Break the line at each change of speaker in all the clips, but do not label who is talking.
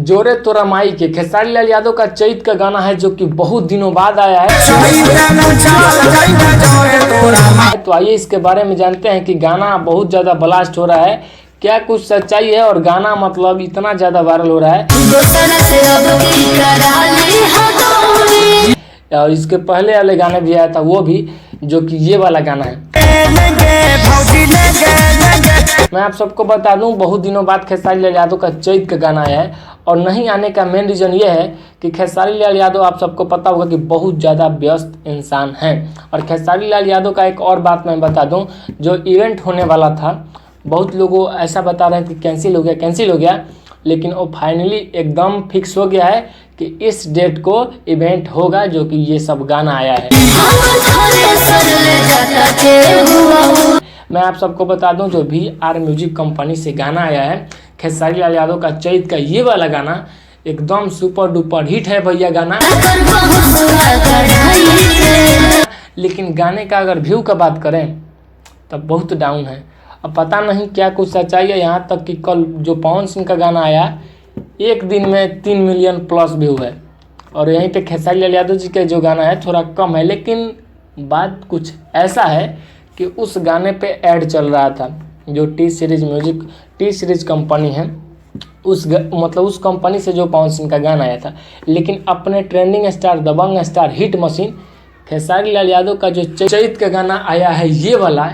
जोरे तोरा माई के खेसारी लाल यादव का चैत का गाना है जो कि बहुत दिनों बाद आया है। तो आइए इसके बारे में जानते हैं कि गाना बहुत ज़्यादा ब्लास्ट हो रहा है, क्या कुछ सच्चाई है और गाना मतलब इतना ज़्यादा वायरल हो रहा है। और इसके पहले वाले गाने भी आया था, वो भी जो कि ये वाला गाना है। मैं आप सबको बता दूं, बहुत दिनों बाद खेसारी लाल यादव का चैत का गाना आया है और नहीं आने का मेन रीज़न ये है कि खेसारी लाल यादव आप सबको पता होगा कि बहुत ज़्यादा व्यस्त इंसान हैं। और खेसारी लाल यादव का एक और बात मैं बता दूं, जो इवेंट होने वाला था, बहुत लोगों ऐसा बता रहे हैं कि कैंसिल हो गया, लेकिन वो फाइनली एकदम फिक्स हो गया है कि इस डेट को इवेंट होगा जो कि ये सब गाना आया है। मैं आप सबको बता दूं, जो VR म्यूजिक कंपनी से गाना आया है खेसारी लाल यादव का चैत का ये वाला गाना एकदम सुपर डुपर हिट है भैया गाना। लेकिन गाने का अगर व्यू का बात करें तब बहुत डाउन है। अब पता नहीं क्या कुछ सच्चाई है, यहाँ तक कि कल जो पवन सिंह का गाना आया एक दिन में 3 मिलियन प्लस व्यू है और यहीं पे खेसारी लाल यादव जी का जो गाना है थोड़ा कम है। लेकिन बात कुछ ऐसा है कि उस गाने पे ऐड चल रहा था, जो टी सीरीज कंपनी है, उस कंपनी से जो पवन सिंह का गाना आया था। लेकिन अपने ट्रेंडिंग स्टार, दबंग star, hit machine Khesari Lal Yadav का जो चैत का गाना आया है ये वाला,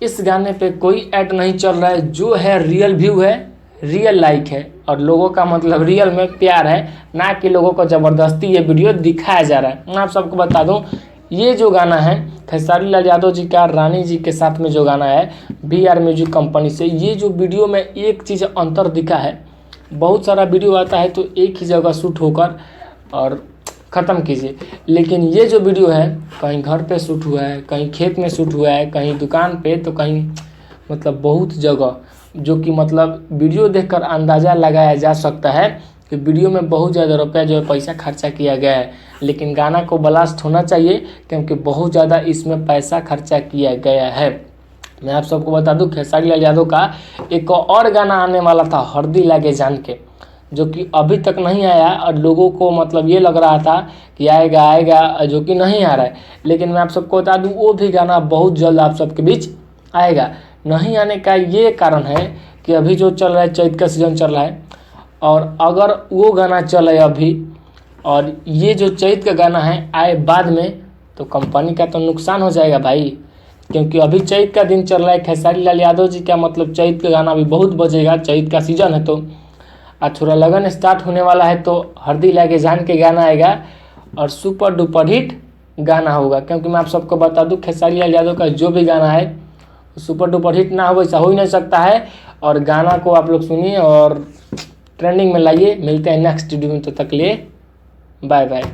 इस गाने पे कोई ऐड नहीं चल रहा है। जो है रियल व्यू है, रियल लाइक है और लोगों का मतलब रियल में प्यार है, ना कि लोगों को ज़बरदस्ती ये वीडियो दिखाया जा रहा है। मैं आप सबको बता दूं, ये जो गाना है खेसारी लाल यादव जी का रानी जी के साथ में जो गाना है VR म्यूजिक कंपनी से, ये जो वीडियो में एक चीज़ अंतर दिखा है, बहुत सारा वीडियो आता है तो एक ही जगह शूट होकर और ख़त्म कीजिए, लेकिन ये जो वीडियो है कहीं घर पे शूट हुआ है, कहीं खेत में शूट हुआ है, कहीं दुकान पे, तो कहीं मतलब बहुत जगह, जो कि मतलब वीडियो देखकर अंदाज़ा लगाया जा सकता है कि वीडियो में बहुत ज़्यादा रुपया जो है पैसा खर्चा किया गया है। लेकिन गाना को ब्लास्ट होना चाहिए क्योंकि बहुत ज़्यादा इसमें पैसा खर्चा किया गया है। मैं आप सबको बता दूं, खेसारी लाल यादव का एक और गाना आने वाला था हरदी लागे जान के, जो कि अभी तक नहीं आया और लोगों को मतलब ये लग रहा था कि आएगा, जो कि नहीं आ रहा है। लेकिन मैं आप सबको बता दूं, वो भी गाना बहुत जल्द आप सबके बीच आएगा। नहीं आने का ये कारण है कि अभी जो चल रहा है, चैत का सीज़न चल रहा है, और अगर वो गाना चले अभी और ये जो चैत का गाना है आए बाद में, तो कंपनी का तो नुकसान हो जाएगा भाई, क्योंकि अभी चैत का दिन चल रहा है। खेसारी लाल यादव जी का मतलब चैत का गाना भी बहुत बजेगा, चैत का सीज़न है तो आज थोड़ा लगन स्टार्ट होने वाला है, तो हरदी लागे जान के गाना आएगा और सुपर डुपर हिट गाना होगा। क्योंकि मैं आप सबको बता दूं, खेसारी लाल यादव का जो भी गाना है सुपर डुपर हिट ना हो, ऐसा हो ही नहीं सकता है। और गाना को आप लोग सुनिए और ट्रेंडिंग में लाइए। मिलते हैं नेक्स्ट वीडियो में, तो तक लिए बाय बाय।